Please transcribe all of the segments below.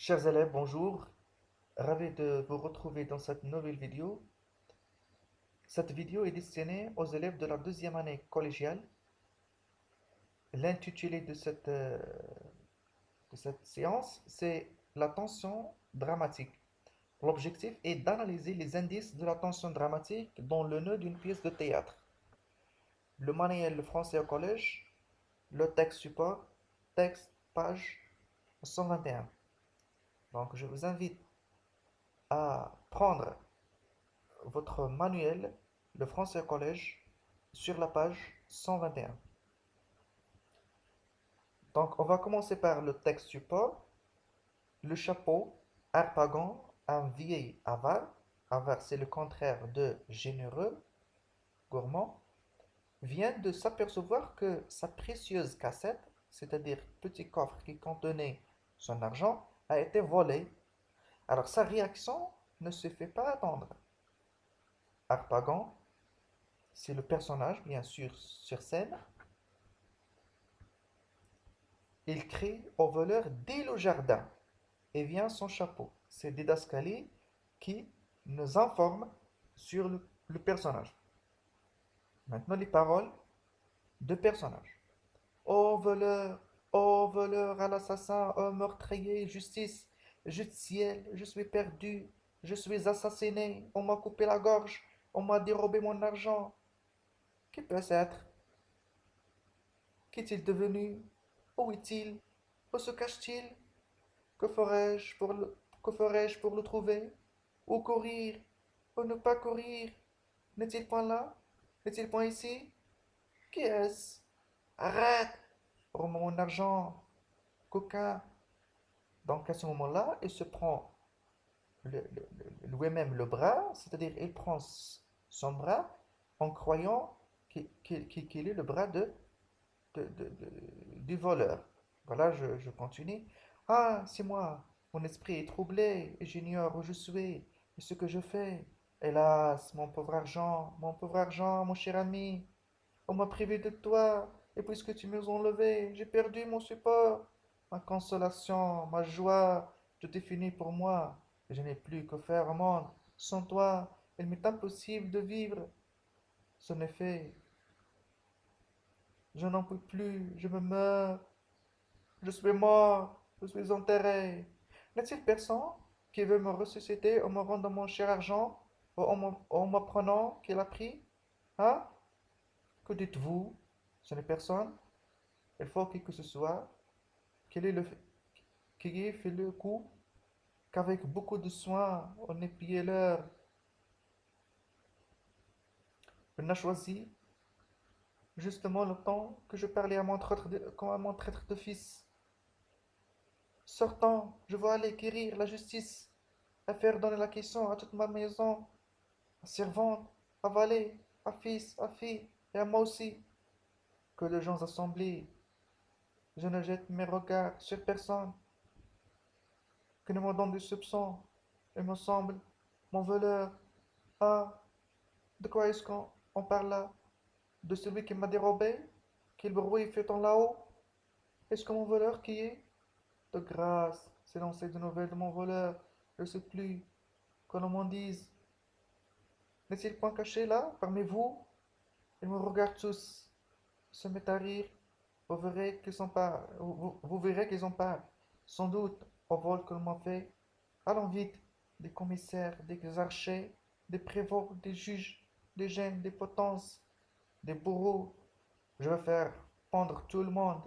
Chers élèves, bonjour. Ravi de vous retrouver dans cette nouvelle vidéo. Cette vidéo est destinée aux élèves de la deuxième année collégiale. L'intitulé de cette séance, c'est la tension dramatique. L'objectif est d'analyser les indices de la tension dramatique dans le nœud d'une pièce de théâtre. Le manuel français au collège, le texte support, texte, page 121. Donc, je vous invite à prendre votre manuel, le français au collège, sur la page 121. Donc, on va commencer par le texte support. Le chapeau, harpagon, un vieil avare. Avare, c'est le contraire de généreux, gourmand. Vient de s'apercevoir que sa précieuse cassette, c'est-à-dire petit coffre qui contenait son argent, a été volé. Alors, sa réaction ne se fait pas attendre. Harpagon, c'est le personnage, bien sûr, sur scène. Il crie au voleur dès le jardin et vient son chapeau. C'est Didascali qui nous informe sur le personnage. Maintenant, les paroles de personnage. Ô voleur, à l'assassin, ô meurtrier, justice, ciel, je suis perdu, je suis assassiné, on m'a coupé la gorge, on m'a dérobé mon argent. Qui peut être? Qu'est-il devenu? Où est-il? Où se cache-t-il? Que ferais-je pour que ferais-je pour le trouver? Où courir? Où ne pas courir? N'est-il point là? N'est-il point ici? Qui est-ce? Arrête! Rends mon argent, coquin! Donc à ce moment-là, il se prend lui-même le bras, c'est-à-dire il prend son bras en croyant qu'il est le bras du voleur. Voilà, je continue. Ah, c'est moi. Mon esprit est troublé et j'ignore où je suis et ce que je fais. Hélas, mon pauvre argent, mon cher ami, on m'a privé de toi et puisque tu m'as enlevé, j'ai perdu mon support. Ma consolation, ma joie, tout est fini pour moi. Je n'ai plus que faire au monde. Sans toi, il m'est impossible de vivre. Ce n'est fait. Je n'en peux plus, je me meurs. Je suis mort, je suis enterré. N'est-il personne qui veut me ressusciter en me rendant mon cher argent ou en m'apprenant qu'il a pris? Hein? Que dites-vous? Ce n'est personne. Il faut qui que ce soit qui ait fait le coup, qu'avec beaucoup de soin on ait pillé l'heure. On a choisi justement le temps que je parlais comme à mon traître de fils. Sortant, je veux aller quérir la justice, à faire donner la question à toute ma maison, à servante, à valet, à fils, à fille, et à moi aussi. Que de gens assemblés, je ne jette mes regards sur personne, que ne me donne du soupçon, il me semble, mon voleur. Ah, de quoi est-ce qu'on parle là? De celui qui m'a dérobé? Quel bruit fait-on là-haut? Est-ce que mon voleur qui est? De grâce, c'est lancé de nouvelles de mon voleur, je ne sais plus, que l'on m'en dise. N'est-il point caché là, parmi vous? Ils me regardent tous, se mettent à rire. Vous verrez qu'ils ont peur. Sans doute au vol que l'on m'a fait. Allons vite, des commissaires, des archers, des prévôts, des juges, des gènes, des potences, des bourreaux. Je vais faire pendre tout le monde.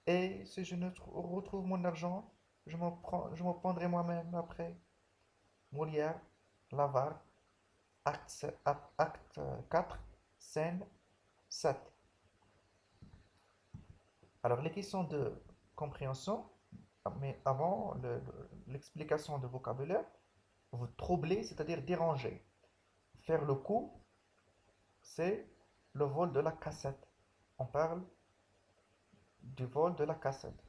Et si je ne retrouve mon argent, je me prendrai moi-même après. Molière, l'avare, acte 4, scène 7. Alors, les questions de compréhension, mais avant l'explication de vocabulaire, vous troubler, c'est-à-dire déranger. Faire le coup, c'est le vol de la cassette. On parle du vol de la cassette.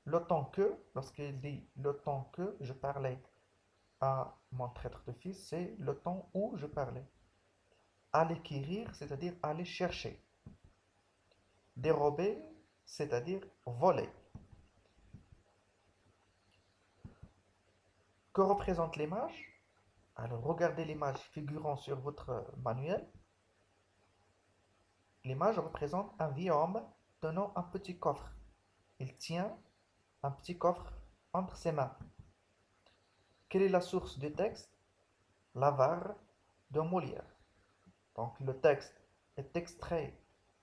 Le temps que, lorsqu'il dit le temps que je parlais à mon traître de fils, c'est le temps où je parlais. Aller quérir, c'est-à-dire aller chercher. Dérober, c'est-à-dire voler. Que représente l'image? Alors, regardez l'image figurant sur votre manuel. L'image représente un vieil homme tenant un petit coffre. Il tient un petit coffre entre ses mains. Quelle est la source du texte? L'avare de Molière. Donc le texte est extrait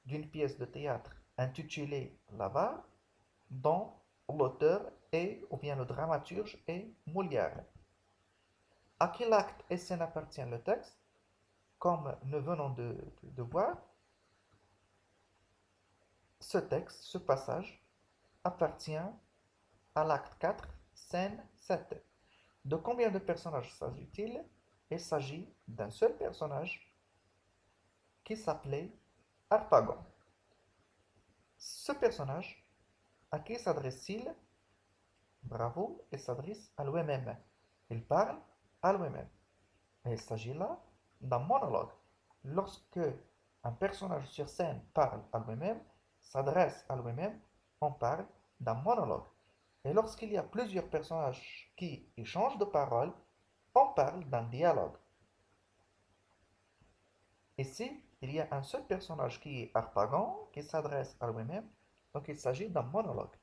d'une pièce de théâtre intitulée L'avare, dont l'auteur est, ou bien le dramaturge est Molière. À quel acte et scène appartient le texte? Comme nous venons de voir, ce texte, ce passage, appartient à l'acte 4, scène 7. De combien de personnages s'agit-il? Il s'agit d'un seul personnage qui s'appelait Harpagon. Ce personnage, à qui s'adresse-t-il? Bravo, il s'adresse à lui-même. Il parle à lui-même. Mais il s'agit là d'un monologue. Lorsque un personnage sur scène parle à lui-même, s'adresse à lui-même, on parle d'un monologue. Et lorsqu'il y a plusieurs personnages qui échangent de paroles, on parle d'un dialogue. Ici, il y a un seul personnage qui est Harpagon, qui s'adresse à lui-même, donc il s'agit d'un monologue.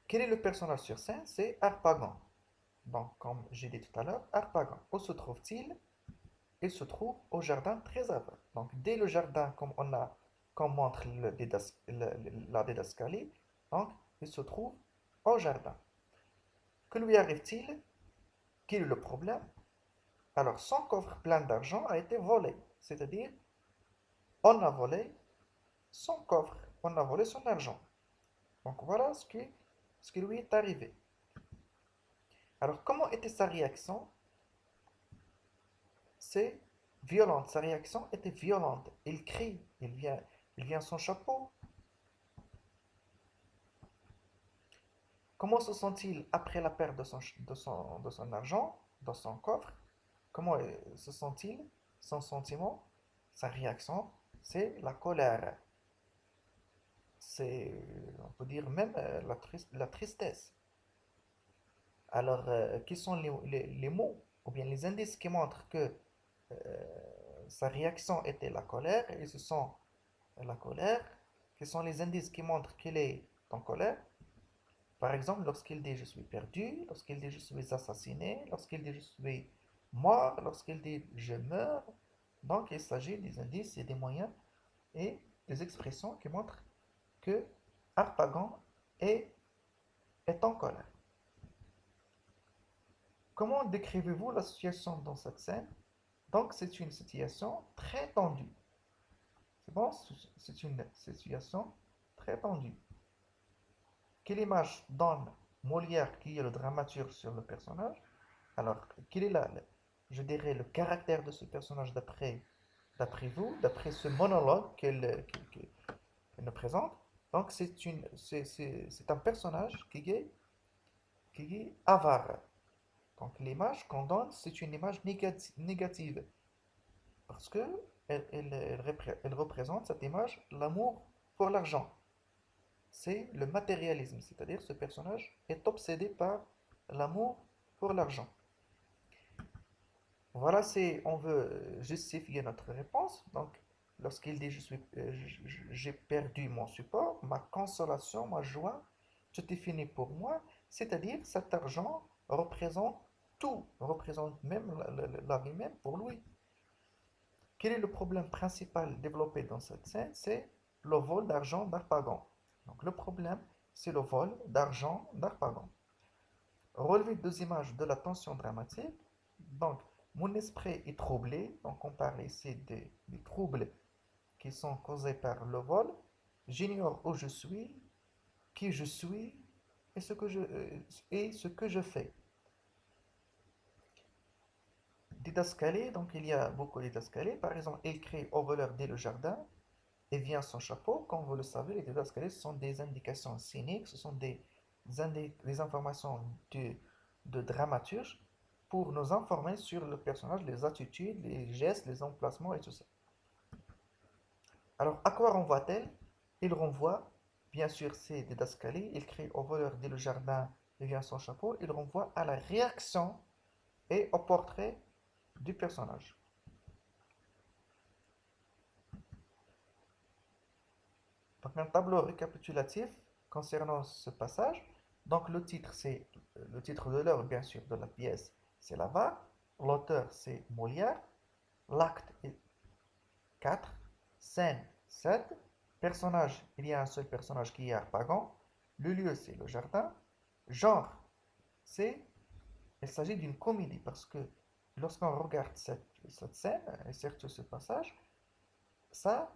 Quel est le personnage sur scène? C'est Harpagon. Donc, comme j'ai dit tout à l'heure, Harpagon. Où se trouve-t-il? Il se trouve au jardin très avant. Donc, dès le jardin, comme montre la didascalie, donc, il se trouve au jardin. Que lui arrive-t-il? Quel est le problème? Alors, son coffre plein d'argent a été volé. C'est-à-dire, on a volé son coffre, on a volé son argent. Donc, voilà ce qui lui est arrivé. Alors, comment était sa réaction? C'est violente. Sa réaction était violente. Il crie, il vient son chapeau. Comment se sent-il après la perte de son argent, de son coffre? Comment se sent-il? Son sentiment, sa réaction, c'est la colère. C'est, on peut dire même la tristesse. Alors, quels sont les mots ou bien les indices qui montrent que sa réaction était la colère et ce sont la colère? Quels sont les indices qui montrent qu'il est en colère? Par exemple, lorsqu'il dit je suis perdu, lorsqu'il dit je suis assassiné, lorsqu'il dit je suis mort, lorsqu'il dit je meurs. Donc, il s'agit des indices et des moyens et des expressions qui montrent que Harpagon est, est en colère. Comment décrivez-vous la situation dans cette scène? Donc, c'est une situation très tendue. C'est bon? C'est une situation très tendue. Quelle image donne Molière, qui est le dramaturge, sur le personnage? Alors, quel est je dirais, le caractère de ce personnage d'après vous, d'après ce monologue qu'elle nous présente? Donc, c'est un personnage qui est avare. Donc, l'image qu'on donne, c'est une image négative. Parce que elle représente, cette image, l'amour pour l'argent. C'est le matérialisme, c'est-à-dire ce personnage est obsédé par l'amour pour l'argent. Voilà, on veut justifier notre réponse. Donc, lorsqu'il dit j'ai perdu mon support, ma consolation, ma joie, tout est fini pour moi, c'est-à-dire cet argent représente tout, représente même la vie même pour lui. Quel est le problème principal développé dans cette scène? C'est le vol d'argent d'Harpagon. Donc le problème, c'est le vol d'argent d'Harpagon. Relever deux images de la tension dramatique. Donc, mon esprit est troublé. Donc, on parle ici des troubles qui sont causés par le vol. J'ignore où je suis, qui je suis et ce que je fais. Didascalie, donc il y a beaucoup de didascalies. Par exemple, il crie au voleur dès le jardin et vient son chapeau. Comme vous le savez, les didascalies, ce sont des indications cyniques, ce sont des informations de dramaturge pour nous informer sur le personnage, les attitudes, les gestes, les emplacements et tout ça. Alors, à quoi renvoie-t-elle? Il renvoie, bien sûr, c'est didascalie. Il crie au voleur dès le jardin il vient son chapeau, il renvoie à la réaction et au portrait du personnage. Donc un tableau récapitulatif concernant ce passage. Donc le titre, c'est le titre de l'œuvre, bien sûr, de la pièce, c'est l'Avare. L'auteur, c'est Molière. L'acte est 4. Scène 7. Personnage, il y a un seul personnage qui est Harpagon. Le lieu, c'est le jardin. Genre, c'est, il s'agit d'une comédie parce que lorsqu'on regarde cette scène, et surtout ce passage, ça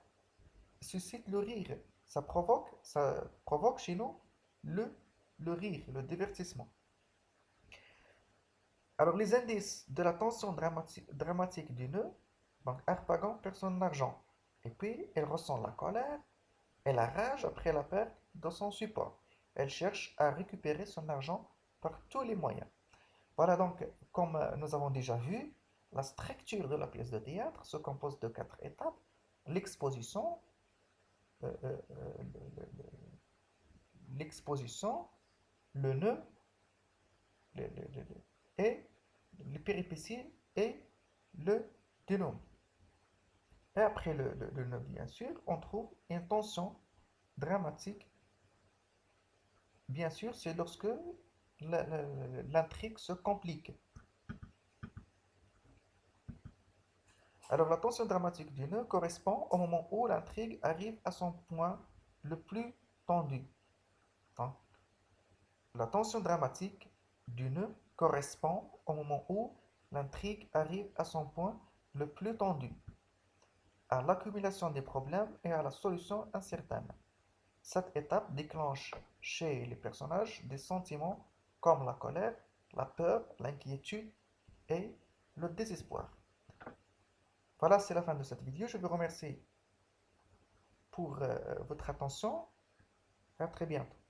suscite le rire. Ça provoque chez nous le, le rire, le divertissement. Alors, les indices de la tension dramatique du nœud, donc Harpagon perd son argent. Et puis, elle ressent la colère et la rage après la perte de son support. Elle cherche à récupérer son argent par tous les moyens. Voilà donc, comme nous avons déjà vu, la structure de la pièce de théâtre se compose de 4 étapes. L'exposition, euh, euh, euh, le- l'exposition, le nœud, et les péripéties et le dénouement. Et après le nœud, bien sûr, on trouve une tension dramatique. Bien sûr, c'est lorsque l'intrigue se complique. Alors, la tension dramatique du nœud correspond au moment où l'intrigue arrive à son point le plus tendu. Donc, la tension dramatique du nœud correspond au moment où l'intrigue arrive à son point le plus tendu, à l'accumulation des problèmes et à la solution incertaine. Cette étape déclenche chez les personnages des sentiments comme la colère, la peur, l'inquiétude et le désespoir. Voilà, c'est la fin de cette vidéo. Je vous remercie pour votre attention. À très bientôt.